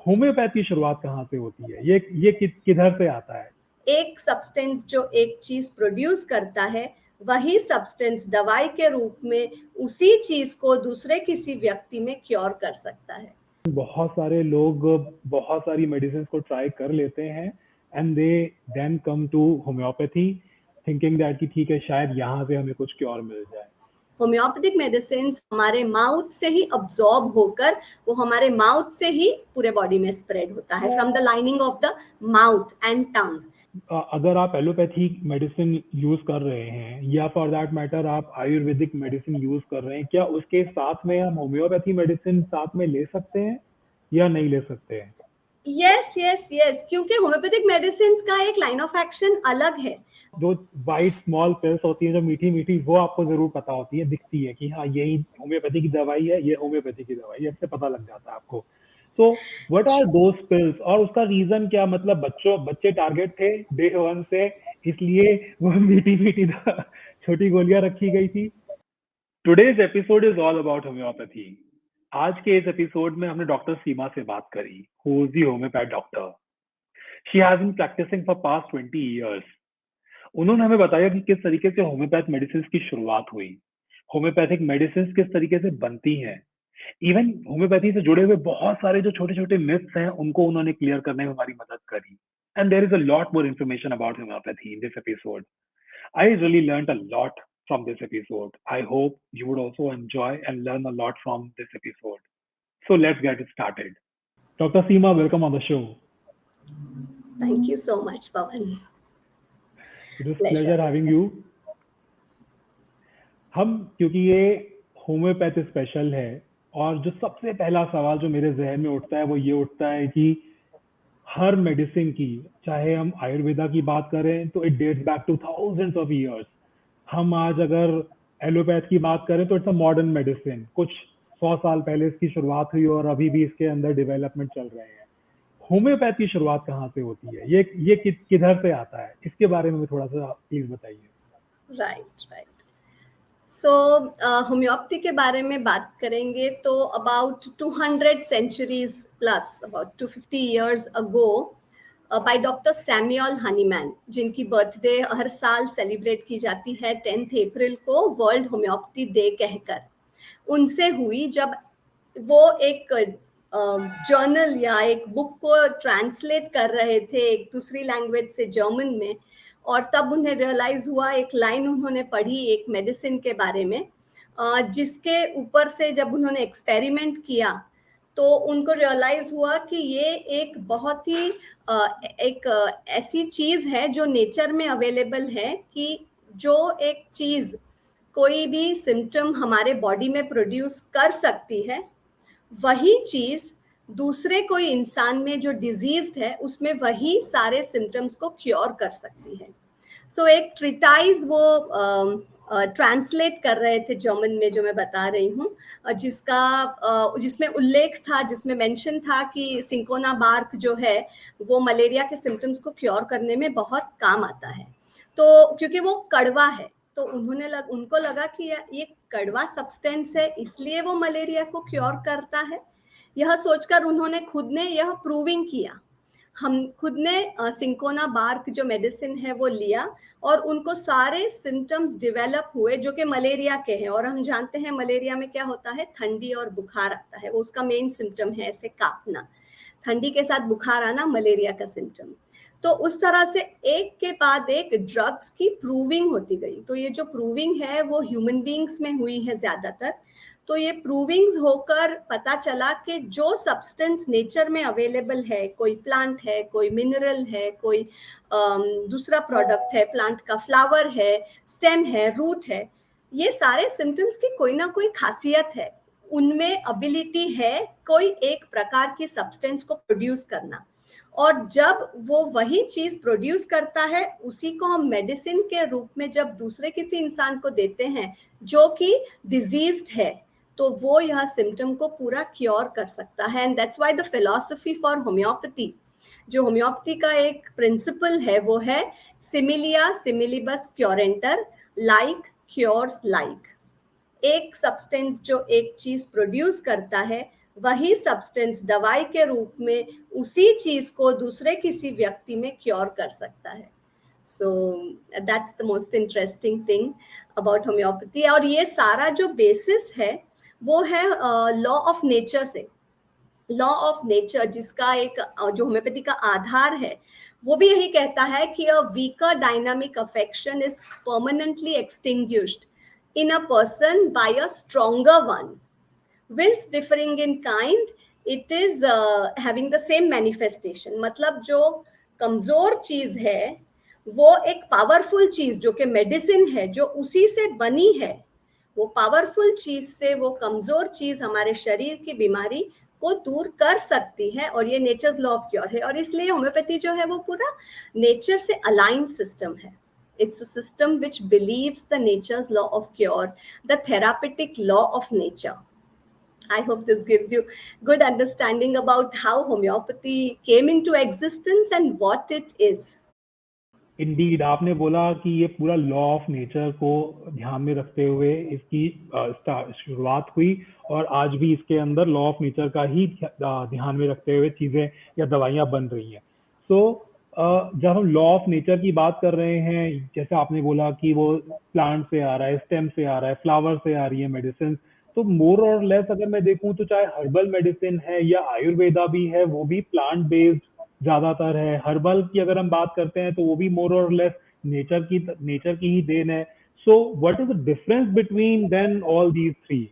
Homeopath की शुरुआत कहाँ से होती है? ये किधर से आता है? एक सब्सटेंस जो एक चीज प्रोड्यूस करता है, वही सब्सटेंस दवाई के रूप में उसी चीज को दूसरे किसी व्यक्ति में क्योर कर सकता है। बहुत सारे लोग बहुत सारी मेडिसिन को ट्राई कर लेते हैं and they then come to homeopathy thinking that कि ठीक है, शायद यहाँ से हमें कुछ क्योर मिल जाए। होम्योपैथिक मेडिसिन हमारे माउथ से ही अब्सॉर्ब होकर वो हमारे माउथ से ही पूरे बॉडी में स्प्रेड होता है, from the lining of the mouth and tongue. अगर आप एलोपैथी मेडिसिन यूज कर रहे हैं या फॉर दैट मैटर आप आयुर्वेदिक मेडिसिन यूज कर रहे हैं, क्या उसके साथ में हम होम्योपैथी मेडिसिन साथ में ले सकते हैं या नहीं ले सकते हैं? यस यस यस, क्योंकि होम्योपैथिक मेडिसिन का एक लाइन ऑफ एक्शन अलग है। जो वाइट स्मॉल पिल्स होती है जो मीठी मीठी, वो आपको जरूर पता होती है, दिखती है कि हाँ यही होम्योपैथी की दवाई है, ये होम्योपैथी की दवाई है, इससे पता लग जाता है आपको। तो व्हाट आर दोस पिल्स और उसका रीजन क्या? मतलब बच्चे टारगेट थे डे वन से, इसलिए वो मीठी मीठी छोटी गोलियां रखी गई थी। Today's episode is all about homeopathy. आज के इस एपिसोड में हमने डॉक्टर सीमा से बात करी, who is the homeopath doctor. She has been practising for past 20 years। उन्होंने हमें बताया कि किस तरीके से होम्योपैथ मेडिसिन की शुरुआत हुई, होम्योपैथिक मेडिसिन किस तरीके से बनती हैं, इवन होम्योपैथी से जुड़े हुए बहुत सारे जो छोटे छोटे मिथ्स हैं उनको उन्होंने क्लियर करने में हमारी मदद करी। And there is a lot more information about homeopathy in this episode. I really learned a lot from this episode. I hope you would also enjoy and learn a lot from this episode. So let's get it started. Dr. Seema, welcome on the show. Thank you so much, Pawan. It is Pleasure. pleasure having you. हम क्योंकि ये homeopathy special है, और जो सबसे पहला सवाल जो मेरे जहन में उठता है वो ये उठता है कि हर मेडिसिन की, चाहे हम आयुर्वेदा की बात करें तो it dates back to thousands of years. हम आज अगर एलोपैथ की बात करें तो इट्स अ मॉडर्न मेडिसिन, कुछ 100 साल पहले इसकी शुरुआत हुई और अभी भी इसके अंदर डेवलपमेंट चल रहे हैं। होम्योपैथ की शुरुआत कहाँ से होती है? ये किधर से आता है? इसके बारे में थोड़ा सा प्लीज बताइए। Right right. सो होम्योपैथी के बारे में बात करेंगे तो about 200 centuries plus, about 250 years ago, by doctor Samuel Hahnemann, जिनकी बर्थडे हर साल सेलिब्रेट की जाती है 10 अप्रैल को, वर्ल्ड होम्योपैथी डे कहकर। उनसे हुई जब वो एक जर्नल या एक बुक को ट्रांसलेट कर रहे थे एक दूसरी लैंग्वेज से जर्मन में, और तब उन्हें रियलाइज हुआ, एक लाइन उन्होंने पढ़ी एक मेडिसिन के बारे में, जिसके ऊपर से जब उन्होंने एक्सपेरिमेंट किया तो उनको रियलाइज हुआ कि ये एक बहुत ही एक ऐसी चीज है जो नेचर में अवेलेबल है, कि जो एक चीज कोई भी सिम्टम हमारे बॉडी में प्रोड्यूस कर सकती है, वही चीज दूसरे कोई इंसान में जो डिजीज्ड है उसमें वही सारे सिम्टम्स को क्योर कर सकती है। सो एक ट्रिटाइज वो ट्रांसलेट कर रहे थे जर्मन में, जो मैं बता रही हूँ, जिसमें उल्लेख था, जिसमें मेंशन था कि सिंकोना बार्क जो है वो मलेरिया के सिम्टम्स को क्योर करने में बहुत काम आता है। तो क्योंकि वो कड़वा है तो उनको लगा कि ये कड़वा सब्सटेंस है इसलिए वो मलेरिया को क्योर करता है। यह सोचकर उन्होंने खुद ने यह प्रूविंग किया। हम खुद ने सिंकोना बार्क जो मेडिसिन है वो लिया और उनको सारे सिम्टम्स डेवलप हुए जो कि मलेरिया के हैं, और हम जानते हैं मलेरिया में क्या होता है, ठंडी और बुखार आता है, वो उसका मेन सिम्टम है, ऐसे कांपना, ठंडी के साथ बुखार आना मलेरिया का सिम्टम। तो उस तरह से एक के बाद एक ड्रग्स की प्रूविंग होती गई। तो ये जो प्रूविंग है वो ह्यूमन बींग्स में हुई है ज्यादातर। तो ये प्रूविंग्स होकर पता चला कि जो सब्सटेंस नेचर में अवेलेबल है, कोई प्लांट है, कोई मिनरल है, कोई दूसरा प्रोडक्ट है, प्लांट का फ्लावर है, स्टेम है, रूट है, ये सारे सिम्टम्स की कोई ना कोई खासियत है, उनमें एबिलिटी है कोई एक प्रकार की सब्सटेंस को प्रोड्यूस करना। और जब वो वही चीज प्रोड्यूस करता है उसी को हम मेडिसिन के रूप में जब दूसरे किसी इंसान को देते हैं जो कि डिजीज्ड है, तो वो यह सिम्टम को पूरा क्योर कर सकता है। And that's why the philosophy for homeopathy, जो होम्योपैथी का एक प्रिंसिपल है, वो है सिमिलिया सिमिलिबस क्योरेंटर, लाइक क्योर्स लाइक। एक सब्सटेंस जो एक चीज प्रोड्यूस करता है वही सब्सटेंस दवाई के रूप में उसी चीज को दूसरे किसी व्यक्ति में क्योर कर सकता है. So that's the most interesting thing about homeopathy. और ये सारा जो बेसिस है वो है लॉ ऑफ नेचर से. लॉ ऑफ नेचर जिसका एक जो होम्योपैथी का आधार है वो भी यही कहता है कि a weaker dynamic affection is permanently extinguished in a person by a stronger one. whilst differing in kind, it is having the same manifestation. मतलब जो कमजोर चीज है वो एक पावरफुल चीज जो कि मेडिसिन है जो उसी से बनी है, वो पावरफुल चीज से वो कमजोर चीज हमारे शरीर की बीमारी को दूर कर सकती है. और ये नेचर्स लॉ ऑफ क्योर है. और इसलिए होम्योपैथी जो है वो पूरा नेचर से अलाइन सिस्टम है. It's a system which believes the nature's law of cure, the therapeutic law of nature. I hope this gives you good understanding about how homeopathy came into existence and what it is. Indeed आपने बोला कि ये पूरा law of nature को ध्यान में रखते हुए इसकी शुरुआत हुई और आज भी इसके अंदर लॉ ऑफ नेचर का ही ध्यान में रखते हुए चीजें या दवाइयां बन रही हैं. सो जब हम लॉ ऑफ नेचर की बात कर रहे हैं, जैसे आपने बोला कि वो प्लांट से आ रहा है, स्टेम से आ रहा है, फ्लावर से आ रही है मेडिसिन, तो मोर और लेस अगर मैं देखूं तो चाहे हर्बल मेडिसिन है या आयुर्वेदा भी है, वो भी प्लांट बेस्ड ज्यादातर है. हर्बल की अगर हम बात करते हैं तो वो भी मोर और लेस नेचर की ही देन है. So what is the difference between then all these three?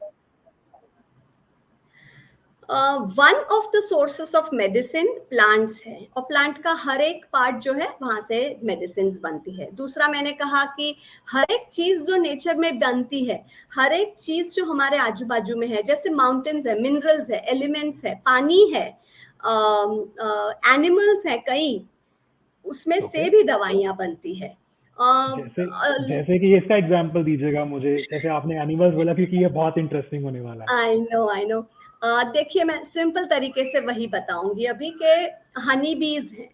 One of the sources of medicine plants है और प्लांट का हर एक पार्ट जो है वहां से मेडिसिन बनती है. दूसरा मैंने कहा कि हर एक चीज जो नेचर में बनती है, हर एक चीज जो हमारे आजू बाजू में है, जैसे माउंटेन्स है, मिनरल्स है, एलिमेंट्स है, पानी है, एनिमल्स है कई, उसमें से भी दवाइयां बनती है. जैसे जैसे कि इसका एग्जांपल दीजिएगा मुझे, जैसे आपने एनिमल्स बोला क्योंकि ये बहुत इंटरेस्टिंग होने वाला है. I know. देखिए मैं सिंपल तरीके से वही बताऊंगी अभी के. हनी बीज हैं.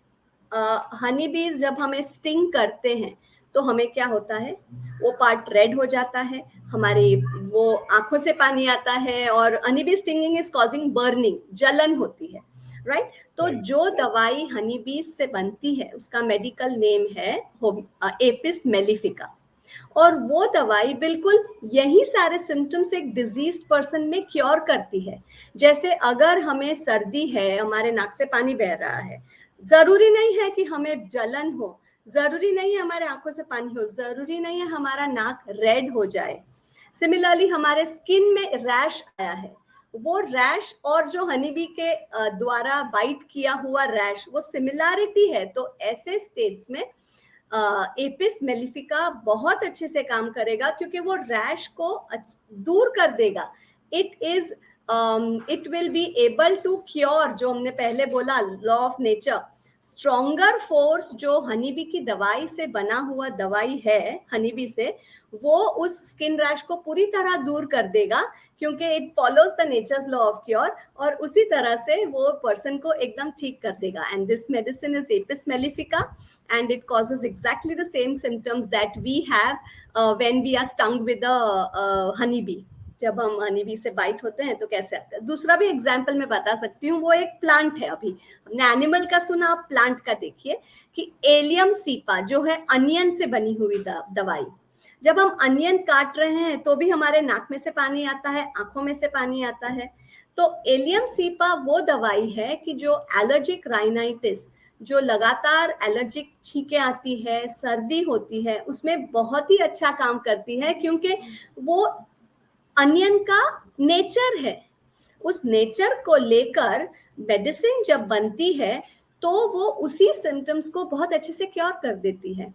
हनी बीज जब हमें स्टिंग करते हैं तो हमें क्या होता है, वो पार्ट रेड हो जाता है, हमारी वो आंखों से पानी आता है और honey bee stinging is causing burning, जलन होती है, राइट. तो जो दवाई हनी बीज से बनती है उसका मेडिकल नेम है एपिस मेलिफिका. और वो दवाई बिल्कुल यही सारे सिम्टम्स एक डिजीज पर्सन में क्योर करती है. जैसे अगर हमें सर्दी है, हमारे नाक से पानी बह रहा है, जरूरी नहीं है कि हमें जलन हो, जरूरी नहीं है हमारे आंखों से पानी हो, जरूरी नहीं है हमारा नाक रेड हो जाए. सिमिलरली हमारे स्किन में रैश आया है, वो रैश और जो हनी बी के द्वारा बाइट किया हुआ रैश वो सिमिलैरिटी है. तो ऐसे स्टेट्स में एपिस मेलिफिका बहुत अच्छे से काम करेगा क्योंकि वो रैश को दूर कर देगा. It will be able to cure, जो हमने पहले बोला law of nature, stronger force जो हनीबी की दवाई से बना हुआ दवाई है हनीबी से, वो उस स्किन रैश को पूरी तरह दूर कर देगा क्योंकि it follows the natures law of cure. और उसी तरह से वो पर्सन को एकदम ठीक कर देगा. And this medicine is Apis mellifica and it causes exactly the same symptoms that we have when we are stung with a honeybee. जब हम हनीबी से बाइट होते हैं तो कैसे आता है. दूसरा भी एग्जाम्पल मैं बता सकती हूँ, वो एक प्लांट है. अभी हमने एनिमल का सुना, आप प्लांट का देखिए कि एलियम सीपा जो है अनियन से बनी हुई दवाई. जब हम अनियन काट रहे हैं तो भी हमारे नाक में से पानी आता है, आंखों में से पानी आता है. तो एलियम सीपा वो दवाई है कि जो एलर्जिक राइनाइटिस, जो लगातार एलर्जिक छींके आती है, सर्दी होती है, उसमें बहुत ही अच्छा काम करती है क्योंकि वो अनियन का नेचर है. उस नेचर को लेकर मेडिसिन जब बनती है तो वो उसी सिम्टम्स को बहुत अच्छे से क्योर कर देती है.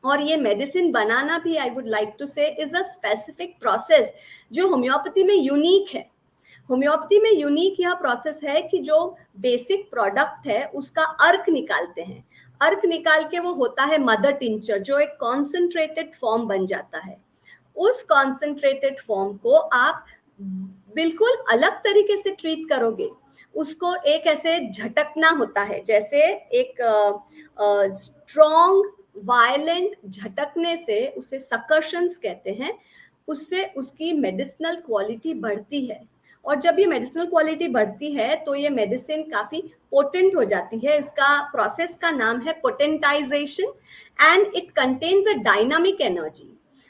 और ये मेडिसिन बनाना भी, आई वुड लाइक टू से, इज अ स्पेसिफिक प्रोसेस जो होम्योपैथी में यूनिक है. होम्योपैथी में यूनिक यह प्रोसेस है कि जो बेसिक प्रोडक्ट है उसका अर्क निकालते हैं. अर्क निकाल के वो होता है मदर टिंचर, जो एक कॉन्सेंट्रेटेड फॉर्म बन जाता है. उस कॉन्सेंट्रेटेड फॉर्म को आप बिल्कुल अलग तरीके से ट्रीट करोगे. उसको एक ऐसे झटकना होता है, जैसे एक स्ट्रॉन्ग वायलेंट झटकने से, उसे सकर्शंस कहते हैं, उससे उसकी मेडिसिनल क्वालिटी बढ़ती है. और जब ये मेडिसिनल क्वालिटी बढ़ती है तो ये मेडिसिन काफी पोटेंट हो जाती है। इसका प्रोसेस का नाम है potentization and it contains a dynamic energy.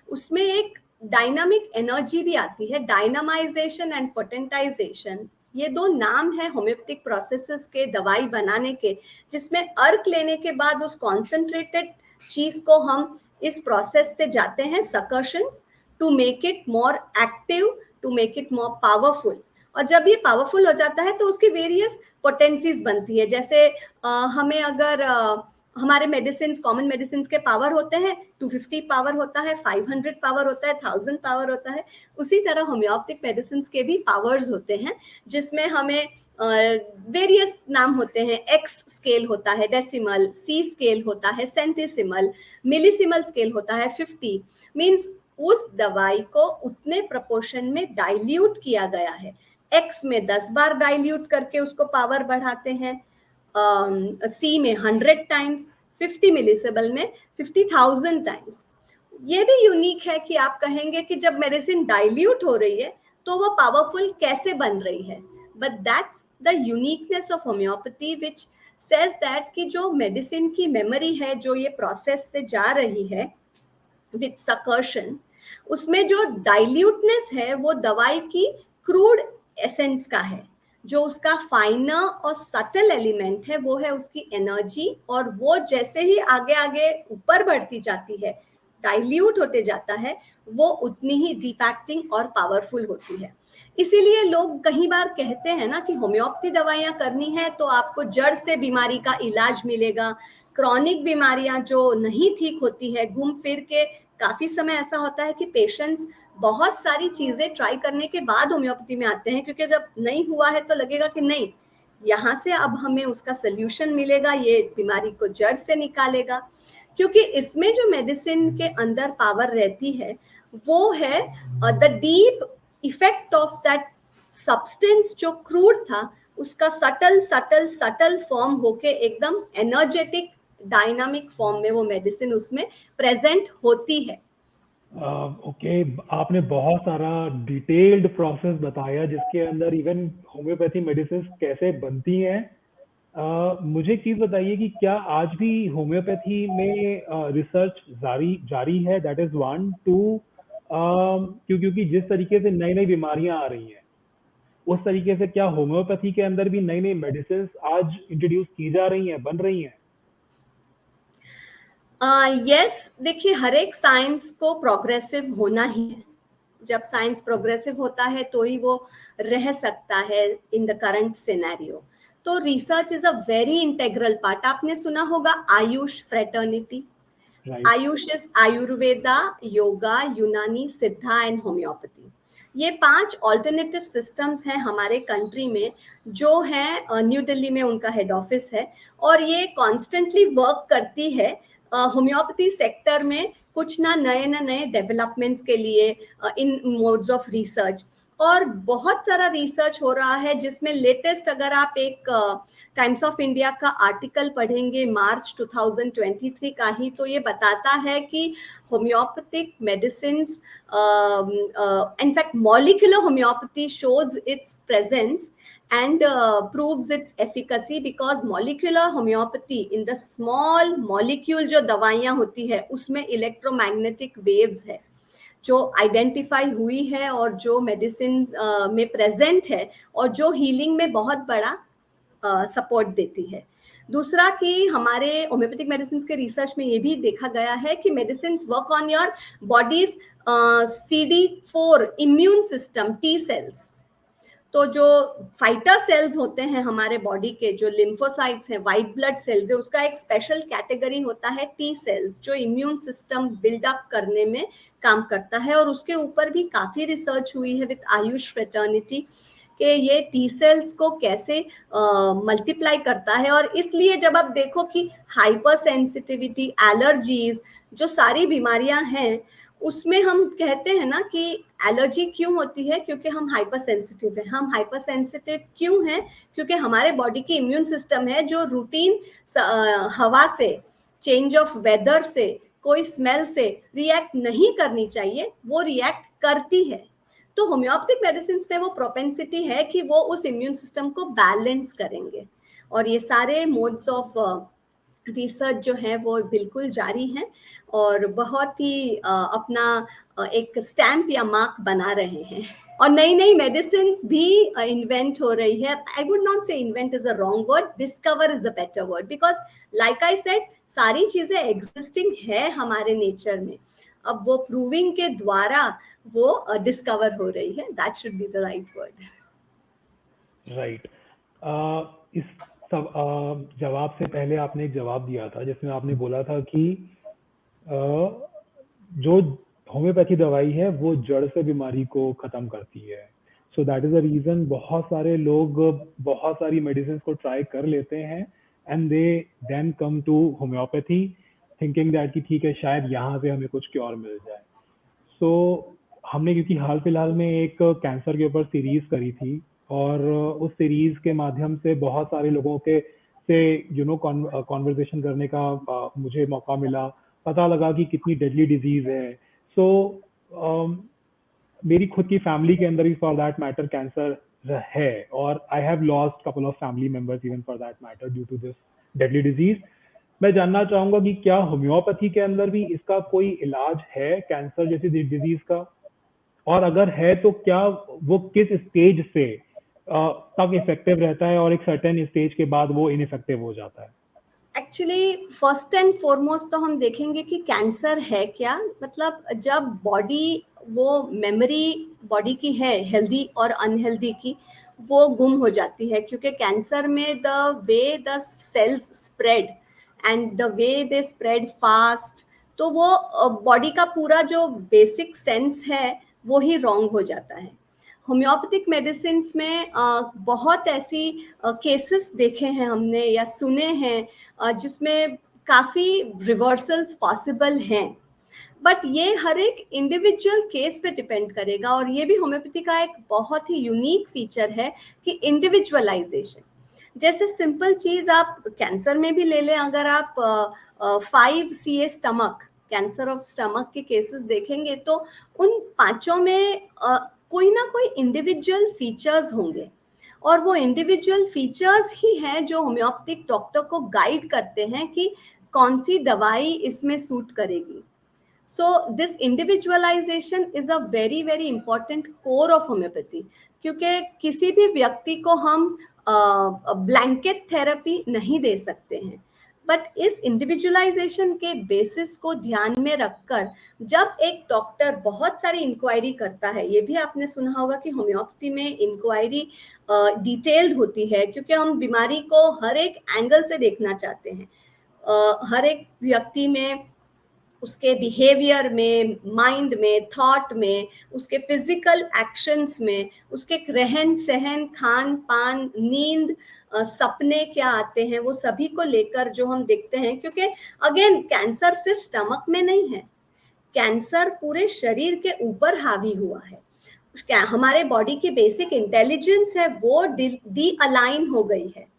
उसमें एक डायनामिक एनर्जी भी आती है। डायनामाइजेशन एंड पोटेंटाइजेशन ये दो नाम है होम्योपैथिक प्रोसेसेस के दवाई बनाने के, जिसमें अर्क लेने के बाद उस कॉन्सेंट्रेटेड चीज को हम इस प्रोसेस से जाते हैं succussions to make it more active, to make it more powerful. और जब ये पावरफुल हो जाता है तो उसकी वेरियस पोटेंसीज बनती है। जैसे हमें अगर हमारे मेडिसिन, कॉमन मेडिसिन के पावर होते हैं 250 पावर होता है, 500 पावर होता है, 1000 पावर होता है, उसी तरह होम्योपैथिक मेडिसिन के भी पावर्स होते हैं, जिसमें हमें वेरियस नाम होते हैं। एक्स स्केल होता है डेसिमल, सी स्केल होता है सेंटिसिमल, मिलीसिमल स्केल होता है 50। मीन्स उस दवाई को उतने प्रपोर्शन में डाइल्यूट किया गया है। एक्स में 10 बार डाइल्यूट करके उसको पावर बढ़ाते हैं, सी में 100 टाइम्स, 50 मिलीसिमल में 50,000 टाइम्स। ये भी यूनिक है कि आप कहेंगे कि जब मेडिसिन डाइल्यूट हो रही है तो वो पावरफुल कैसे बन रही है। But that's the uniqueness of homeopathy which says that कि जो मेडिसिन की मेमोरी है, जो ये प्रोसेस से जा रही है विथ सकर्शन, उसमें जो डाइल्यूटनेस है वो दवाई की क्रूड एसेंस का है। जो उसका फाइनर और सटल एलिमेंट है वो है उसकी एनर्जी, और वो जैसे ही आगे आगे ऊपर बढ़ती जाती है, डाइल्यूट होते जाता है, वो उतनी ही डिपैक्टिंग और पावरफुल होती है। इसीलिए लोग कई बार कहते हैं ना कि होम्योपैथी दवाइयां करनी है तो आपको जड़ से बीमारी का इलाज मिलेगा। क्रॉनिक बीमारियां जो नहीं ठीक होती है, घूम फिर के काफी समय ऐसा होता है कि पेशेंट्स बहुत सारी चीजें ट्राई करने के बाद होम्योपैथी में आते हैं, क्योंकि जब नहीं हुआ है तो लगेगा कि नहीं, यहाँ से अब हमें उसका सोल्यूशन मिलेगा, ये बीमारी को जड़ से निकालेगा। क्योंकि इसमें जो मेडिसिन के अंदर पावर रहती है वो है the deep effect of that substance जो क्रूड था, उसका सटल सटल सटल फॉर्म होके एकदम एनर्जेटिक डायनामिक फॉर्म में वो मेडिसिन उसमें प्रेजेंट होती है। ओके, आपने बहुत सारा डिटेल्ड प्रोसेस बताया जिसके अंदर इवन होम्योपैथी मेडिसिन कैसे बनती हैं। मुझे एक चीज बताइए कि क्या आज भी होम्योपैथी में रिसर्च जारी है? That is one. टू, क्योंकि जिस तरीके से नई नई बीमारियां आ रही हैं उस तरीके से क्या होम्योपैथी के अंदर भी नई नई मेडिसिन आज इंट्रोड्यूस की जा रही हैं, बन रही हैं? यस, देखिए हर एक साइंस को प्रोग्रेसिव होना ही है। जब साइंस प्रोग्रेसिव होता है तो ही वो रह सकता है इन द करंट सिनेरियो। तो research is a very integral part. आपने सुना होगा Ayush fraternity. Right. Ayush is Ayurveda, yoga, यूनानी, सिद्धा एंड होम्योपैथी। ये 5 ऑल्टरनेटिव सिस्टम्स हैं हमारे कंट्री में, जो है न्यू दिल्ली में उनका हेड ऑफिस है, और ये कॉन्स्टेंटली वर्क करती है होम्योपैथी सेक्टर में कुछ ना नए डेवलपमेंट्स के लिए इन मोड्स ऑफ रिसर्च। और बहुत सारा रिसर्च हो रहा है जिसमें लेटेस्ट, अगर आप एक टाइम्स ऑफ इंडिया का आर्टिकल पढ़ेंगे मार्च 2023 का ही, तो ये बताता है कि homeopathic medicines, in fact molecular homeopathy shows it's presence and proves its efficacy, because molecular homeopathy in the small molecule जो दवाइयाँ होती है उसमें इलेक्ट्रोमैग्नेटिक वेव्स है जो आइडेंटिफाई हुई है और जो मेडिसिन में प्रेजेंट है और जो हीलिंग में बहुत बड़ा सपोर्ट देती है। दूसरा कि हमारे होम्योपैथिक मेडिसिन के रिसर्च में ये भी देखा गया है कि medicine work on your bodies CD4 immune system, T cells. तो जो फाइटर सेल्स होते हैं हमारे बॉडी के, जो लिम्फोसाइट्स हैं, वाइट ब्लड सेल्स है, उसका एक स्पेशल कैटेगरी होता है टी सेल्स, जो इम्यून सिस्टम बिल्डअप करने में काम करता है। और उसके ऊपर भी काफी रिसर्च हुई है विद आयुष फ्रेटर्निटी कि ये टी सेल्स को कैसे मल्टीप्लाई करता है। और इसलिए जब आप देखो कि हाइपर सेंसिटिविटी, एलर्जीज, जो सारी बीमारियां हैं, उसमें हम कहते हैं ना कि एलर्जी क्यों होती है, क्योंकि हम हाइपर सेंसिटिव हैं। हम हाइपर सेंसिटिव क्यों हैं? क्योंकि हमारे बॉडी की इम्यून सिस्टम है जो रूटीन हवा से, चेंज ऑफ वेदर से, कोई स्मेल से रिएक्ट नहीं करनी चाहिए, वो रिएक्ट करती है। तो होम्योपैथिक मेडिसिन में वो प्रोपेंसिटी है कि वो उस इम्यून सिस्टम को बैलेंस करेंगे, और ये सारे मोड्स ऑफ रिसर्च जो है वो बिल्कुल जारी हैं और बहुत ही अपना एक स्टैम्प या मार्क बना रहे हैं, और नई नई मेडिसिन भी इन्वेंट हो रही है. आई वुड नॉट से invent is a wrong word, discover is a better word, because like I said सारी चीजें एग्जिस्टिंग है हमारे नेचर में, अब वो प्रूविंग के द्वारा वो डिस्कवर हो रही है. That should be the right word. Right. इस सब जवाब से पहले आपने एक जवाब दिया था जिसमें आपने बोला था कि जो होम्योपैथी दवाई है वो जड़ से बीमारी को खत्म करती है. So that is the reason बहुत सारे लोग बहुत सारी मेडिसिन को ट्राई कर लेते हैं and they then come to homeopathy thinking that कि ठीक है शायद यहाँ से हमें कुछ क्योर मिल जाए. सो हमने क्योंकि हाल फिलहाल में एक कैंसर के ऊपर सीरीज करी थी और उस सीरीज के माध्यम से बहुत सारे लोगों के से कॉन्वर्सेशन करने का मुझे मौका मिला. पता लगा कि कितनी डेडली डिजीज है. सो मेरी खुद की फैमिली के अंदर भी फॉर दैट मैटर कैंसर है और I have lost couple of family members even for that matter due to this deadly disease. मैं जानना चाहूंगा कि क्या होम्योपैथी के अंदर भी इसका कोई इलाज है कैंसर जैसी डिजीज का, और अगर है तो क्या वो किस स्टेज से तक इफेक्टिव रहता है और एक सर्टेन स्टेज के बाद वो इनइफेक्टिव हो जाता है. एक्चुअली फर्स्ट एंड फॉरमोस्ट तो हम देखेंगे कि कैंसर है क्या, मतलब जब बॉडी वो मेमोरी बॉडी की है हेल्दी और अनहेल्दी की वो गुम हो जाती है, क्योंकि कैंसर में the way the cells spread and the way they spread fast, तो वो बॉडी का पूरा जो बेसिक सेंस है वो ही रॉन्ग हो जाता है. होम्योपैथिक मेडिसिन में बहुत ऐसी केसेस देखे हैं हमने या सुने हैं जिसमें काफ़ी रिवर्सल्स पॉसिबल हैं, बट ये हर एक इंडिविजुअल केस पे डिपेंड करेगा, और ये भी होम्योपैथी का एक बहुत ही यूनिक फीचर है कि इंडिविजुअलाइजेशन. जैसे सिंपल चीज आप कैंसर में भी ले लें, अगर आप 5 CA stomach cancer of stomach के केसेस देखेंगे तो उन पांचों में कोई ना कोई इंडिविजुअल फीचर्स होंगे, और वो इंडिविजुअल फीचर्स ही हैं जो होम्योपैथिक डॉक्टर को गाइड करते हैं कि कौन सी दवाई इसमें सूट करेगी. So this individualization is a very very important core of homeopathy, क्योंकि किसी भी व्यक्ति को हम ब्लैंकेट थेरेपी नहीं दे सकते हैं, बट इस इंडिविजुअलाइजेशन के बेसिस को ध्यान में रखकर जब एक डॉक्टर बहुत सारी इंक्वायरी करता है, ये भी आपने सुना होगा कि होम्योपैथी में इंक्वायरी डिटेल्ड होती है, क्योंकि हम बीमारी को हर एक एंगल से देखना चाहते हैं, हर एक व्यक्ति में उसके बिहेवियर में, माइंड में, थॉट में, उसके फिजिकल एक्शंस में, उसके रहन सहन, खान पान, नींद, सपने क्या आते हैं, वो सभी को लेकर जो हम देखते हैं, क्योंकि अगेन कैंसर सिर्फ स्टमक में नहीं है, कैंसर पूरे शरीर के ऊपर हावी हुआ है. हमारे बॉडी की बेसिक इंटेलिजेंस है वो डी अलाइन हो गई है.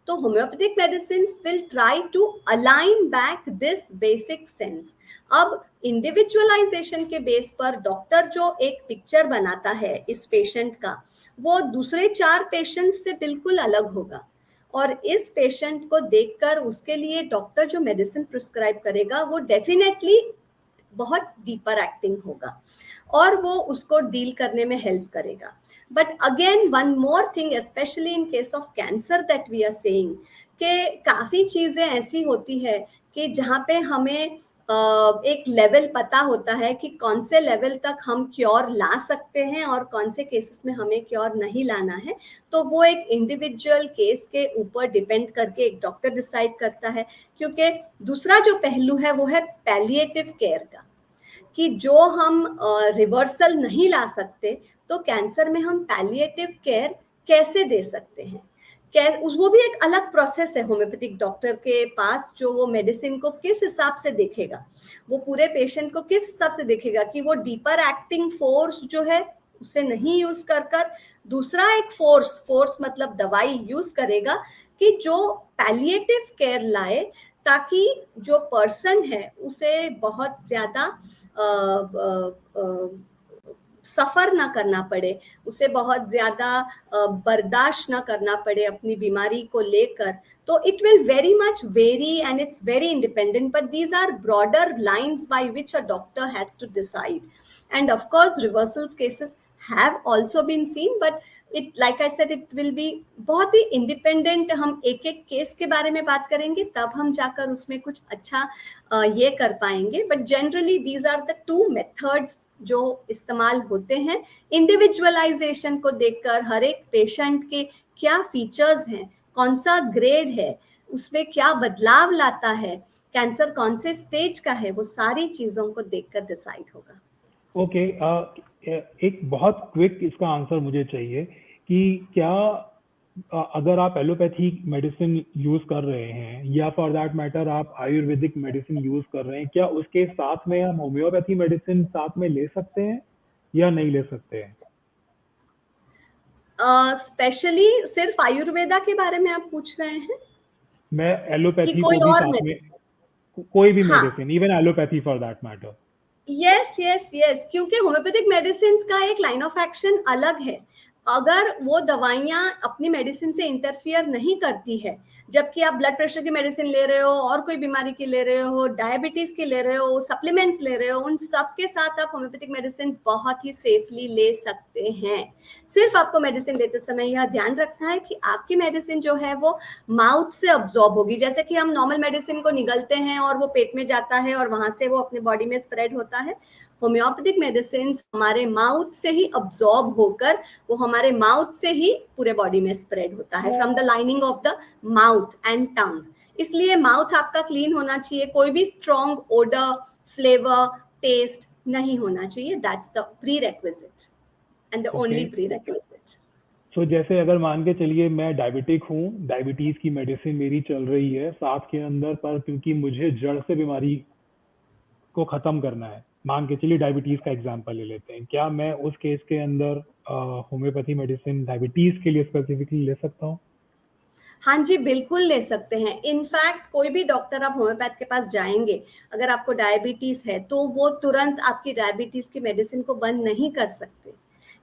तो homeopathic medicine will try to align back this basic sense. अब इंडिविजुअलाइजेशन के बेस पर डॉक्टर जो एक पिक्चर बनाता है इस पेशेंट का, वो दूसरे 4 पेशेंट्स से बिल्कुल अलग होगा, और इस पेशेंट को देखकर उसके लिए डॉक्टर जो मेडिसिन प्रिस्क्राइब करेगा वो डेफिनेटली बहुत डीपर एक्टिंग होगा और वो उसको डील करने में हेल्प करेगा. But again one more thing, specially in case of cancer that we are saying, कि काफ़ी चीज़ें ऐसी होती है कि जहाँ पे हमें एक लेवल पता होता है कि कौन से लेवल तक हम क्योर ला सकते हैं और कौन से केसेस में हमें क्योर नहीं लाना है. तो वो एक इंडिविजुअल केस के ऊपर डिपेंड करके एक डॉक्टर डिसाइड करता है, क्योंकि दूसरा जो पहलू है वो है पैलिएटिव केयर का, कि जो हम रिवर्सल नहीं ला सकते तो कैंसर में हम पैलिएटिव केयर कैसे दे सकते हैं. वो भी एक अलग प्रोसेस है होम्योपैथिक डॉक्टर के पास, जो वो मेडिसिन को किस हिसाब से देखेगा, वो पूरे पेशेंट को किस हिसाब से देखेगा कि वो डीपर एक्टिंग फोर्स जो है उसे नहीं यूज कर दूसरा एक फोर्स मतलब दवाई यूज करेगा कि जो पैलिएटिव केयर लाए, ताकि जो पर्सन है उसे बहुत ज्यादा सफर ना करना पड़े, उसे बहुत ज्यादा बर्दाश्त ना करना पड़े अपनी बीमारी को लेकर, तो it will very much vary and it's very independent, but these are broader lines by which a doctor has to decide. And of course reversals cases have also been seen, but it like I said it will be बहुत ही independent. हम एक एक case के बारे में बात करेंगे तब हम जाकर उसमें कुछ अच्छा ये कर पाएंगे. But generally these are the two methods जो इस्तेमाल होते हैं. इंडिविजुअलाइजेशन को देखकर हर एक पेशेंट के क्या फीचर्स हैं, कौन सा ग्रेड है, उसमें क्या बदलाव लाता है, कैंसर कौन से स्टेज का है, वो सारी चीजों को देखकर डिसाइड होगा. ओके, एक बहुत क्विक इसका आंसर मुझे चाहिए कि क्या अगर आप एलोपैथी मेडिसिन यूज कर रहे हैं या फॉर दैट मैटर आप आयुर्वेदिक मेडिसिन यूज कर रहे हैं, क्या उसके साथ में हम होम्योपैथी मेडिसिन साथ में ले सकते हैं या नहीं ले सकते हैं? स्पेशली सिर्फ आयुर्वेदा के बारे में आप पूछ रहे हैं मैं कि एलोपैथी कोई को भी और साथ में, मेडिसिन? कोई भी हाँ, medicine, even allopathy for that matter. Yes yes yes, क्योंकि होम्योपैथिक मेडिसिन का एक लाइन ऑफ एक्शन अलग है. अगर वो दवाइयां अपनी मेडिसिन से इंटरफियर नहीं करती है, जबकि आप ब्लड प्रेशर की मेडिसिन ले रहे हो, और कोई बीमारी की ले रहे हो, डायबिटीज की ले रहे हो, सप्लीमेंट्स ले रहे हो, उन सब के साथ आप होम्योपैथिक मेडिसिन बहुत ही सेफली ले सकते हैं. सिर्फ आपको मेडिसिन लेते समय यह ध्यान रखना है कि आपकी मेडिसिन जो है वो माउथ से अब्जॉर्ब होगी. जैसे कि हम नॉर्मल मेडिसिन को निगलते हैं और वो पेट में जाता है और वहां से वो अपने बॉडी में स्प्रेड होता है, होम्योपैथिक मेडिसिन हमारे माउथ से ही अब्सॉर्ब होकर वो हमारे माउथ से ही पूरे बॉडी में स्प्रेड होता है, from the lining of the mouth and tongue. इसलिए माउथ आपका क्लीन होना चाहिए, कोई भी स्ट्रॉन्ग ओडर, फ्लेवर, टेस्ट नहीं होना चाहिए. That's the prerequisite and the okay, only prerequisite. So जैसे अगर मान के चलिए मैं डायबिटिक हूँ, डायबिटीज की मेडिसिन मेरी चल रही है साथ के अंदर, पर क्योंकि मुझे जड़ से बीमारी को खत्म करना है, मान के चलिए डायबिटीज का एग्जांपल ले लेते हैं, क्या मैं उस केस के अंदर होम्योपैथी मेडिसिन डायबिटीज के लिए स्पेसिफिकली ले सकता हूँ? हाँ जी, बिल्कुल ले सकते हैं. इनफैक्ट कोई भी डॉक्टर, आप होम्योपैथ के पास जाएंगे, अगर आपको डायबिटीज है तो वो तुरंत आपकी डायबिटीज की मेडिसिन को बंद नहीं कर सकते,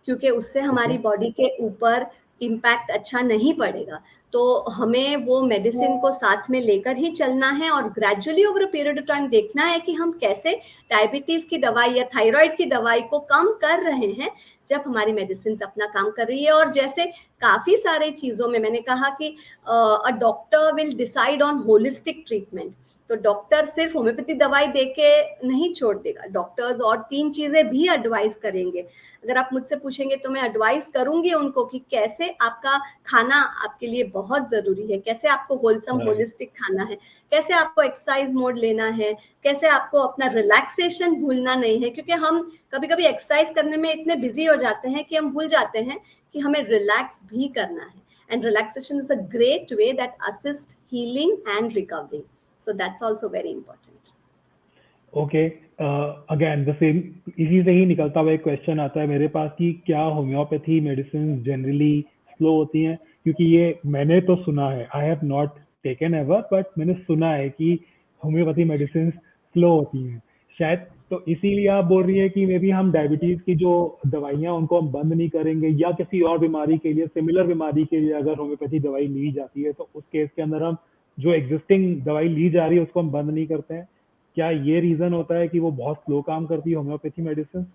क्योंकि उससे ओके, हमारी बॉडी के ऊपर इम्पैक्ट अच्छा नहीं पड़ेगा. तो हमें वो मेडिसिन को साथ में लेकर ही चलना है और gradually over a period of time देखना है कि हम कैसे डायबिटीज की दवाई या थायराइड की दवाई को कम कर रहे हैं जब हमारी मेडिसिन अपना काम कर रही है. और जैसे काफी सारे चीजों में मैंने कहा कि a doctor will decide on holistic treatment, तो डॉक्टर सिर्फ होम्योपैथी दवाई देके नहीं छोड़ देगा, डॉक्टर्स और 3 चीजें भी एडवाइस करेंगे. अगर आप मुझसे पूछेंगे तो मैं एडवाइस करूंगी उनको कि कैसे आपका खाना आपके लिए बहुत जरूरी है, कैसे आपको होलसम राइट. होलिस्टिक खाना है, कैसे आपको एक्सरसाइज मोड लेना है, कैसे आपको अपना रिलैक्सेशन भूलना नहीं है, क्योंकि हम कभी कभी एक्सरसाइज करने में इतने बिजी हो जाते हैं कि हम भूल जाते हैं कि हमें रिलैक्स भी करना है. And relaxation is a great way that assists healing and recovery. So that's also very important. Okay, again the same, इसी से ही निकलता हुआ एक क्वेश्चन आता है मेरे पास कि क्या होम्योपैथी मेडिसिन जनरली स्लो होती हैं? क्योंकि ये मैंने तो सुना है, I have not taken ever, but मैंने सुना है कि होम्योपैथी मेडिसिन स्लो होती हैं शायद. तो इसीलिए आप बोल रही है कि मे बी हम डायबिटीज की जो दवाइयाँ उनको हम बंद नहीं करेंगे, या किसी और बीमारी के लिए, सिमिलर बीमारी के लिए अगर होम्योपैथी दवाई ली जाती है तो उस केस के अंदर हम जो एग्जिस्टिंग दवाई ली जा रही है उसको हम बंद नहीं करते हैं. क्या ये रीजन होता है कि वो बहुत स्लो काम करती है होम्योपैथी मेडिसिन?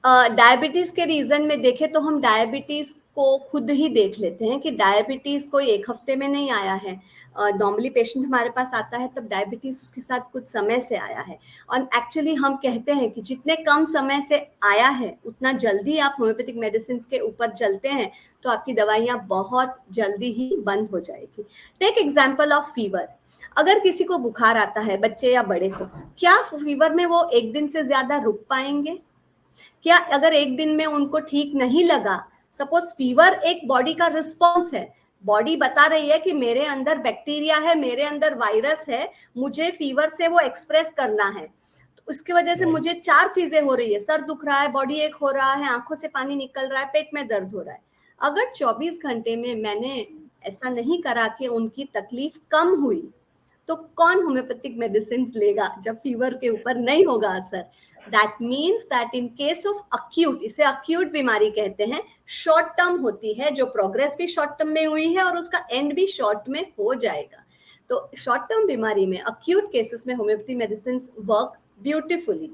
डायबिटीज के रीजन में देखें तो हम डायबिटीज को खुद ही देख लेते हैं कि डायबिटीज कोई एक हफ्ते में नहीं आया है. नॉर्मली पेशेंट हमारे पास आता है तब डायबिटीज उसके साथ कुछ समय से आया है, और एक्चुअली हम कहते हैं कि जितने कम समय से आया है उतना जल्दी आप होम्योपैथिक मेडिसिन के ऊपर चलते हैं तो आपकी दवाइयाँ बहुत जल्दी ही बंद हो जाएगी. Take example of fever. अगर किसी को बुखार आता है, बच्चे या बड़े को, क्या फीवर में वो एक दिन से ज्यादा रुक पाएंगे? क्या अगर एक दिन में उनको ठीक नहीं लगा, सपोज फीवर एक बॉडी का रिस्पॉन्स है, बॉडी बता रही है कि मेरे अंदर बैक्टीरिया है, मेरे अंदर वायरस है, मुझे फीवर से वो एक्सप्रेस करना है, तो उसकी वजह से राइट. मुझे 4 चीजें हो रही है, सर दुख रहा है, बॉडी एक हो रहा है, आंखों से पानी निकल रहा है, पेट में दर्द हो रहा है. अगर 24 घंटे में मैंने ऐसा नहीं करा कि उनकी तकलीफ कम हुई, तो कौन होम्योपैथिक मेडिसिन लेगा जब फीवर के ऊपर नहीं होगा असर? That means that in case of acute, इसे अक्यूट बीमारी कहते हैं, शॉर्ट टर्म होती है, जो प्रोग्रेस भी शॉर्ट टर्म में हुई है और उसका एंड भी शॉर्ट में हो जाएगा। तो शॉर्ट टर्म बीमारी में, अक्यूट केसेस में होम्योपैथी मेडिसिन वर्क ब्यूटिफुली।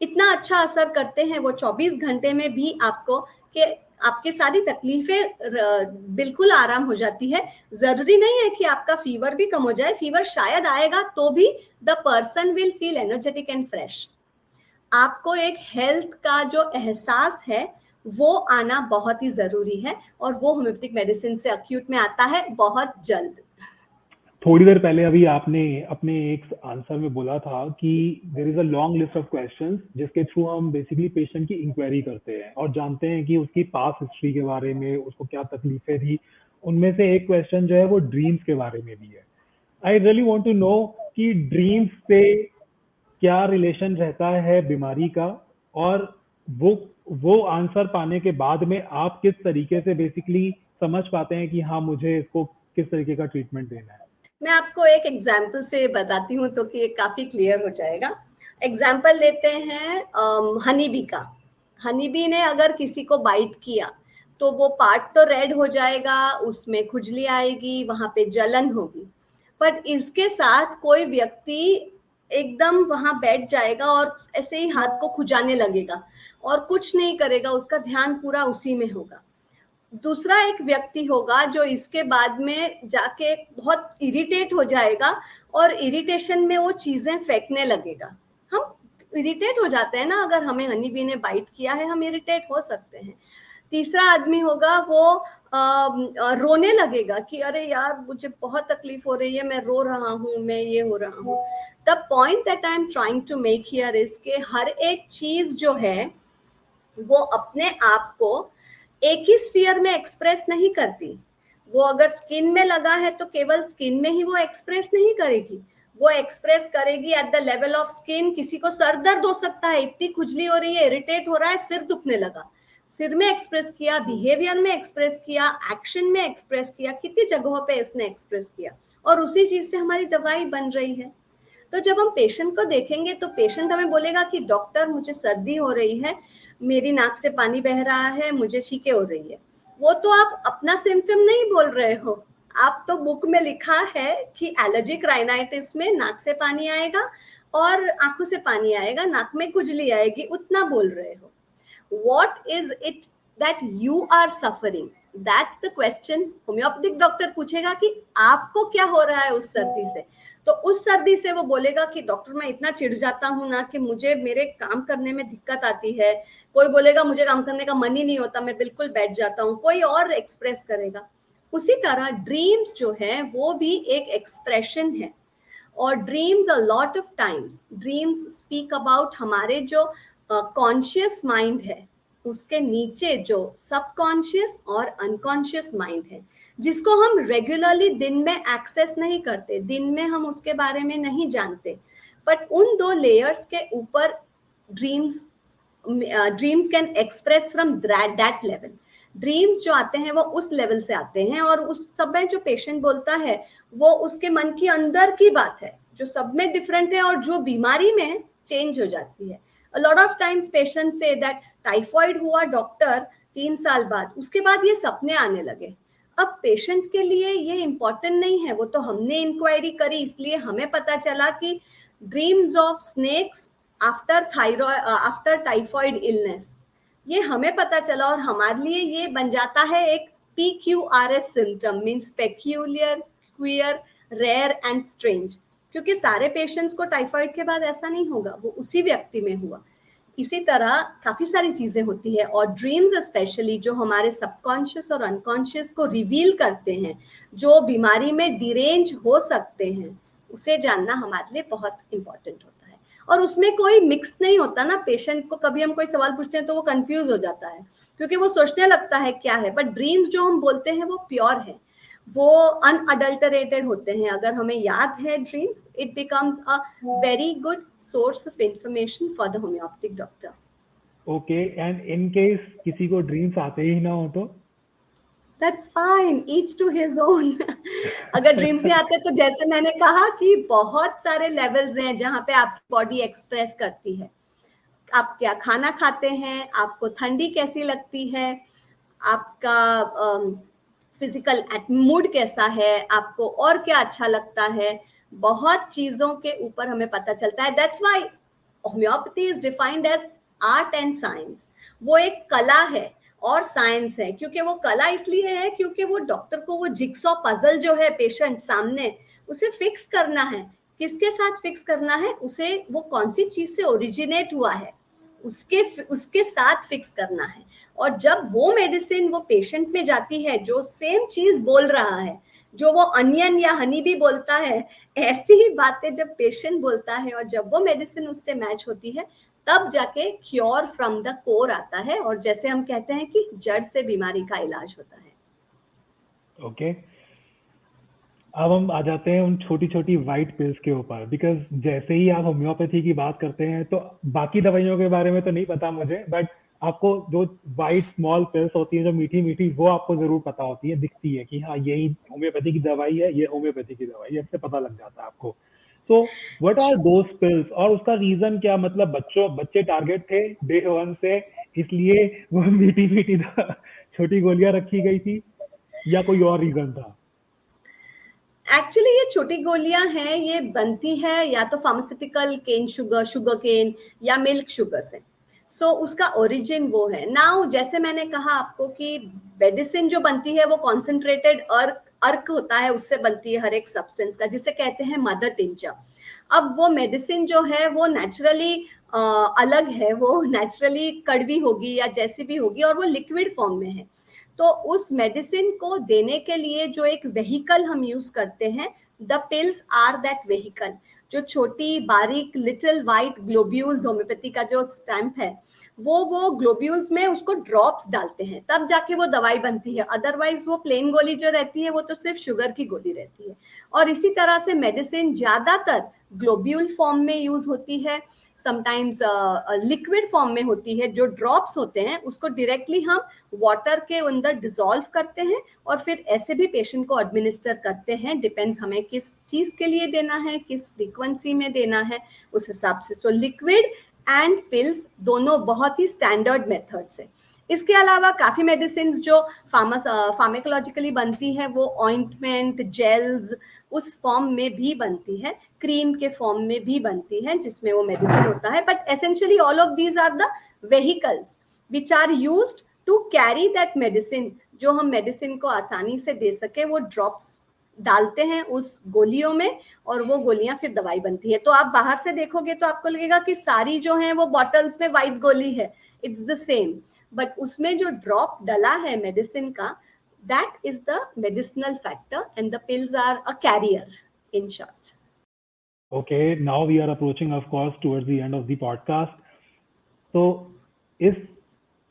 इतना अच्छा असर करते हैं वो 24 घंटे में भी आपको, कि आपकी सारी तकलीफें बिल्कुल आराम हो जाती है। जरूरी नहीं है कि आपका फीवर भी कम हो जाए, फीवर शायद आएगा तो भी the person will feel energetic and fresh. आपको एक हेल्थ का जो एहसास है वो आना बहुत ही जरूरी है, और वो होम्योपैथिक मेडिसिन से अक्यूट में आता है बहुत जल्द। थोड़ी देर पहले अभी आपने अपने एक आंसर में बोला था कि there is a long list of questions जिसके थ्रू हम बेसिकली पेशेंट की इंक्वायरी करते हैं और जानते हैं कि उसकी पास्ट हिस्ट्री के बारे में, उसको क्या तकलीफें थी। उनमें से एक क्वेश्चन जो है वो ड्रीम्स के बारे में भी है। I really want to know कि ड्रीम्स से क्या रिलेशन रहता है बीमारी का, और वो आंसर पाने के बाद में आप किस तरीके से बेसिकली समझ पाते हैं कि हाँ मुझे इसको किस तरीके का ट्रीटमेंट देना है। मैं आपको एक एग्जाम्पल से बताती हूँ तो कि ये काफी क्लियर हो जाएगा। एग्जाम्पल लेते हैं हनी बी का। हनी बी ने अगर किसी को बाइट किया तो वो पार्ट तो रेड हो जाएगा, उसमें खुजली आएगी, वहां पे जलन होगी। बट इसके साथ कोई व्यक्ति एकदम वहां बैठ जाएगा और ऐसे ही हाथ को खुजाने लगेगा और कुछ नहीं करेगा, उसका ध्यान पूरा उसी में होगा। दूसरा एक व्यक्ति होगा जो इसके बाद में जाके बहुत इरिटेट हो जाएगा और इरिटेशन में वो चीजें फेंकने लगेगा। हम इरिटेट हो जाते हैं ना, अगर हमें हनी बी ने बाइट किया है हम इरिटेट हो सकते हैं। तीसरा आदमी होगा वो रोने लगेगा कि अरे यार मुझे बहुत तकलीफ हो रही है, मैं रो रहा हूँ, मैं ये हो रहा हूँ। The point that I am trying to make here is के हर एक चीज जो है वो अपने आप को एक ही स्फीयर में एक्सप्रेस नहीं करती। वो अगर स्किन में लगा है तो केवल स्किन में ही वो एक्सप्रेस नहीं करेगी, वो एक्सप्रेस करेगी at the level of skin. किसी को सर दर्द हो सकता है, इतनी खुजली हो रही है, इरिटेट हो रहा है, सिर दुखने लगा, सिर में एक्सप्रेस किया, बिहेवियर में एक्सप्रेस किया, एक्शन में एक्सप्रेस किया, कितनी जगहों पे इसने एक्सप्रेस किया, और उसी चीज से हमारी दवाई बन रही है। तो जब हम पेशेंट को देखेंगे तो पेशेंट हमें बोलेगा कि डॉक्टर मुझे सर्दी हो रही है, मेरी नाक से पानी बह रहा है, मुझे छींके हो रही है। वो तो आप अपना सिम्टम नहीं बोल रहे हो, आप तो बुक में लिखा है कि एलर्जिक राइनाइटिस में नाक से पानी आएगा और आंखों से पानी आएगा, नाक में खुजली आएगी, उतना बोल रहे हो। What is it that you are suffering? That's the question homeopathic doctor पूछेगा कि आपको क्या हो रहा है उस सर्दी से। तो उस सर्दी से वो बोलेगा कि डॉक्टर मैं इतना चिढ़ जाता हूँ ना कि मुझे मेरे काम करने में दिक्कत आती है। कोई बोलेगा मुझे काम करने का मन ही नहीं होता, मैं बिल्कुल बैठ जाता हूँ, कोई और एक्सप्रेस करेगा। उसी तरह ड्रीम्स जो है वो भी एक एक्सप्रेशन है, और dreams a lot of times dreams speak about हमारे जो कॉन्शियस माइंड है, उसके नीचे जो सबकॉन्शियस और अनकॉन्शियस माइंड है, जिसको हम रेगुलरली दिन में एक्सेस नहीं करते, दिन में हम उसके बारे में नहीं जानते। बट उन दो लेयर्स के ऊपर dreams can express from that level. Dreams जो आते हैं वो उस लेवल से आते हैं, और उस समय जो पेशेंट बोलता है वो उसके मन की अंदर की बात है जो सब में डिफरेंट है और जो बीमारी में चेंज हो जाती है। A lot of times patients say that typhoid हुआ डॉक्टर 3 साल बाद, उसके बाद ये सपने आने लगे। अब पेशेंट के लिए ये इम्पोर्टेंट नहीं है, वो तो हमने इंक्वायरी करी इसलिए हमें पता चला कि dreams of snakes after typhoid illness, ये हमें पता चला, और हमारे लिए ये बन जाता है एक PQRS symptom, means peculiar, queer, rare and strange. क्योंकि सारे पेशेंट्स को टाइफाइड के बाद ऐसा नहीं होगा, वो उसी व्यक्ति में हुआ। इसी तरह काफी सारी चीजें होती है, और ड्रीम्स स्पेशली जो हमारे सबकॉन्शियस और अनकॉन्शियस को रिवील करते हैं, जो बीमारी में डिरेंज हो सकते हैं, उसे जानना हमारे लिए बहुत इंपॉर्टेंट होता है। और उसमें कोई मिक्स नहीं होता ना, पेशेंट को कभी हम कोई सवाल पूछते हैं तो वो कंफ्यूज हो जाता है क्योंकि वो सोचने लगता है क्या है। बट ड्रीम्स जो हम बोलते हैं वो प्योर है, वो अनअडल्टरेटेड होते हैं। अगर हमें याद है dreams, it becomes a very good source of information for the homeopathic doctor. Okay, and in case किसी को ड्रीम्स आते ही ना हो तो? That's fine, each to his own. अगर ड्रीम्स नहीं आते तो जैसे मैंने कहा कि बहुत सारे लेवल्स हैं जहां पे आपकी बॉडी एक्सप्रेस करती है। आप क्या खाना खाते हैं, आपको ठंडी कैसी लगती है, आपका फिजिकल मूड कैसा है, आपको और क्या अच्छा लगता है, बहुत चीजों के ऊपर हमें पता चलता है. That's why homeopathy is defined as art and science. वो एक कला है और साइंस है. क्योंकि वो कला इसलिए है क्योंकि वो डॉक्टर को वो जिक्सॉ पजल जो है पेशेंट सामने, उसे फिक्स करना है. किसके साथ फिक्स करना है उसे, वो कौन सी चीज से ओरिजिनेट हुआ है उसके उसके साथ फिक्स करना है. और जब वो मेडिसिन वो पेशेंट में जाती है जो सेम चीज बोल रहा है, जो वो अनियन या हनी भी बोलता है, ऐसी ही बातें जब पेशेंट बोलता है और जब वो मेडिसिन उससे मैच होती है, तब जाके क्योर फ्रॉम द कोर आता है. और जैसे हम कहते हैं कि जड़ से बीमारी का इलाज होता है. ओके, अब हम आ जाते हैं उन छोटी छोटी वाइट पिल्स के ऊपर. बिकॉज जैसे ही आप होम्योपैथी की बात करते हैं तो बाकी दवाइयों के बारे में तो नहीं पता मुझे, बट आपको जो वाइट स्मॉल पिल्स होती हैं जो मीठी मीठी, वो आपको जरूर पता होती है, दिखती है कि हाँ यही होम्योपैथी की दवाई है, ये होम्योपैथी की दवाई है, इससे पता लग जाता है आपको. तो व्हाट आर दोज पिल्स, और उसका रीजन क्या, मतलब बच्चे टारगेट थे डे वन से, इसलिए वो मीठी मीठी छोटी गोलियां रखी गई थी, या कोई और रीजन था? एक्चुअली ये छोटी गोलियां हैं, ये बनती है या तो pharmaceutical cane sugar, sugar cane या मिल्क शुगर से. सो उसका ओरिजिन वो है. नाउ जैसे मैंने कहा आपको कि मेडिसिन जो बनती है वो कॉन्सेंट्रेटेड अर्क अर्क होता है, उससे बनती है हर एक सब्सटेंस का, जिसे कहते हैं मदर टिंचर. अब वो मेडिसिन जो है वो नेचुरली अलग है, वो नेचुरली कड़वी होगी या जैसी भी होगी, और वो लिक्विड फॉर्म में है. तो उस मेडिसिन को देने के लिए जो एक वेहिकल हम यूज करते हैं, the pills are that vehicle. जो छोटी बारीक लिटिल वाइट ग्लोब्यूल्स, होम्योपैथी का जो स्टैम्प है, वो ग्लोब्यूल्स में उसको ड्रॉप्स डालते हैं, तब जाके वो दवाई बनती है. अदरवाइज वो प्लेन गोली जो रहती है वो तो सिर्फ शुगर की गोली रहती है. और इसी तरह से मेडिसिन ज्यादातर ग्लोब्यूल फॉर्म में यूज होती है, समटाइम्स लिक्विड फॉर्म में होती है. जो ड्रॉप्स होते हैं उसको डायरेक्टली हम वाटर के अंदर डिसॉल्व करते हैं और फिर ऐसे भी पेशेंट को एडमिनिस्टर करते हैं. डिपेंड्स हमें किस चीज के लिए देना है, किस फ्रीक्वेंसी में देना है, उस हिसाब से. सो लिक्विड एंड पिल्स दोनों बहुत ही स्टैंडर्ड मेथड्स है. इसके अलावा काफी मेडिसिन जो फार्मेकोलॉजिकली बनती है, वो ऑइंटमेंट, जेल्स उस फॉर्म में भी बनती है, क्रीम के फॉर्म में भी बनती है, जिसमें वो मेडिसिन होता है. But essentially all of these are the vehicles which are used to carry that medicine. जो हम मेडिसिन को आसानी से दे सके, वो ड्रॉप्स डालते हैं उस गोलियों में और वो गोलियां फिर दवाई बनती है. तो आप बाहर से देखोगे तो आपको लगेगा कि सारी जो है वो बॉटल्स में वाइट गोली है, इट्स द सेम. बट उसमें जो ड्रॉप डला है मेडिसिन का, that is the medicinal factor and the pills are a carrier in short. Okay, now we are approaching, of course, towards the end of the podcast. So, if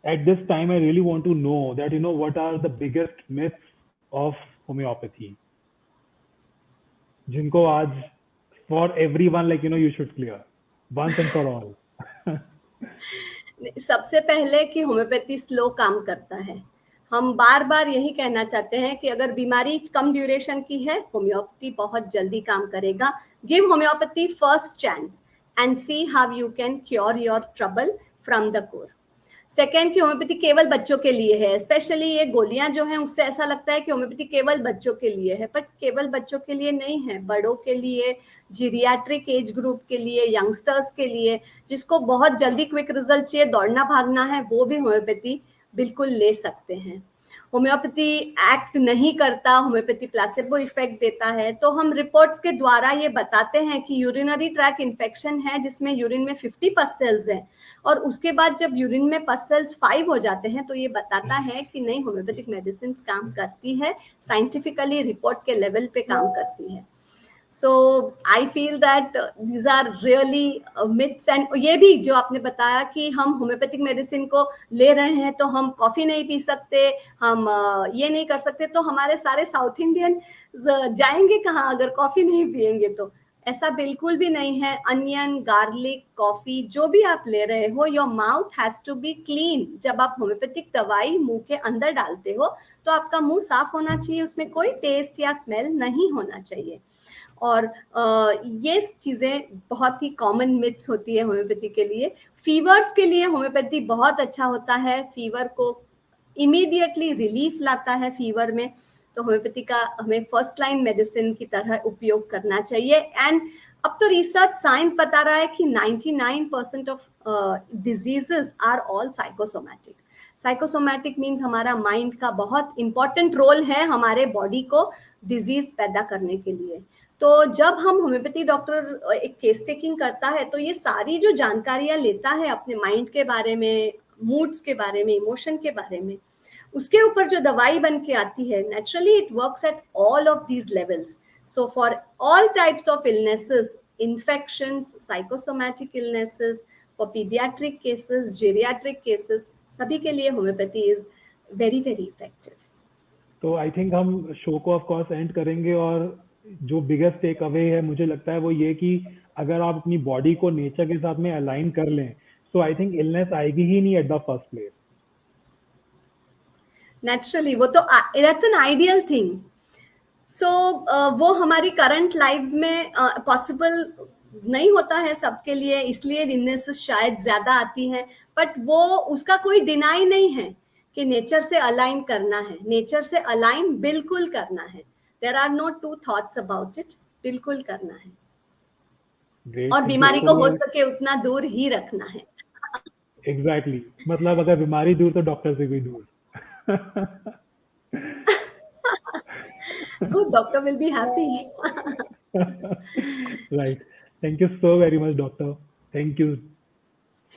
at this time I really want to know that, what are the biggest myths of homeopathy? जिनको आज for everyone, like, you should clear once and for all. सबसे पहले कि homeopathy slow काम करता है. हम बार बार यही कहना चाहते हैं कि अगर बीमारी कम ड्यूरेशन की है, होम्योपैथी बहुत जल्दी काम करेगा. Give homeopathy first chance and see how you can cure your trouble from the core. Second, कि होम्योपैथी केवल बच्चों के लिए है. स्पेशली ये गोलियां जो हैं उससे ऐसा लगता है कि होम्योपैथी केवल बच्चों के लिए है, बट केवल बच्चों के लिए नहीं है. बड़ों के लिए, जीरियाट्रिक एज ग्रुप के लिए, यंगस्टर्स के लिए, जिसको बहुत जल्दी क्विक रिजल्ट चाहिए, दौड़ना भागना है, वो भी होम्योपैथी बिल्कुल ले सकते हैं. होम्योपैथी एक्ट नहीं करता, होम्योपैथी प्लेसेबो इफेक्ट देता है. तो हम रिपोर्ट्स के द्वारा ये बताते हैं कि यूरिनरी ट्रैक इन्फेक्शन है जिसमें यूरिन में 50 पस सेल्स हैं, और उसके बाद जब यूरिन में पस सेल्स 5 हो जाते हैं तो ये बताता है कि नहीं, होम्योपैथिक मेडिसिन काम करती है, साइंटिफिकली रिपोर्ट के लेवल पे काम करती है. So I feel that these are really myths. And ये भी जो आपने बताया कि हम होम्योपैथिक मेडिसिन को ले रहे हैं तो हम कॉफी नहीं पी सकते, हम ये नहीं कर सकते, तो हमारे सारे साउथ इंडियन जाएंगे कहाँ अगर कॉफी नहीं पियेंगे तो. ऐसा बिल्कुल भी नहीं है। अनियन, गार्लिक, कॉफी जो भी आप ले रहे हो, your mouth has to be clean. जब आप होम्योपैथिक दवाई मुंह के अंदर डालते हो तो आपका मुंह साफ होना चाहिए, उसमें कोई टेस्ट या स्मेल नहीं होना चाहिए। और ये चीज़ें बहुत ही कॉमन मिथ्स होती है होम्योपैथी के लिए। फीवर्स के लिए होम्योपैथी बहुत अच्छा होता है, फीवर को इमीडिएटली रिलीफ लाता है फीवर में। तो होम्योपैथी का हमें फर्स्ट लाइन मेडिसिन की तरह उपयोग करना चाहिए। एंड अब तो रिसर्च साइंस बता रहा है कि 99% of diseases are all psychosomatic. Psychosomatic means हमारा माइंड का बहुत इंपॉर्टेंट रोल है हमारे बॉडी को डिजीज पैदा करने के लिए। तो जब हम होम्योपैथी डॉक्टर एक केस टेकिंग करता है तो ये सारी जो जानकारियां लेता है अपने माइंड के बारे में, मूड्स के बारे में, इमोशन के बारे में, उसके ऊपर जो दवाई बन के आती है, naturally it works at all of these levels. So for all types of illnesses, infections, psychosomatic illnesses, for paediatric cases, geriatric cases, सभी के लिए homeopathy is very very effective. तो आई थिंक हम शो को ऑफ कोर्स एंड करेंगे, और जो biggest take away है मुझे लगता है वो ये कि अगर आप अपनी बॉडी को नेचर के साथ में अलाइन कर लें, तो आई थिंक इलनेस आएगी ही नहीं at the first place. Naturally वो तो दैट्स एन आइडियल थिंग। सो वो हमारी करंट लाइव्स में पॉसिबल नहीं होता है सबके लिए, इसलिए इलनेसेस शायद ज्यादा आती हैं। बट वो उसका कोई डिनाई नहीं है कि नेचर से अलाइन करना है, नेचर से अलाइन बिल्कुल करना है। There are no two thoughts about it, बिल्कुल करना है। ग्रेट, और थैंक यू बीमारी सो को हो मच। सके उतना दूर ही रखना है। एग्जैक्टली, मतलब अगर बीमारी दूर तो डॉक्टर से भी दूर। Good, doctor will be happy. Right, thank you so very much doctor, thank you,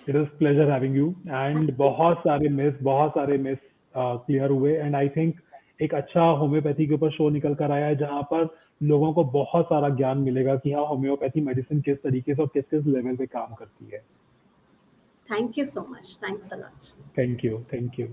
it was pleasure having you. And बहुत सारे मिस क्लियर हुए, एंड आई थिंक एक अच्छा होम्योपैथी के ऊपर शो निकल कर आया है जहाँ पर लोगों को बहुत सारा ज्ञान मिलेगा कि हाँ होम्योपैथी मेडिसिन किस तरीके से और किस किस लेवल पे काम करती है। Thank you so much, thanks a lot. Thank you, thank you.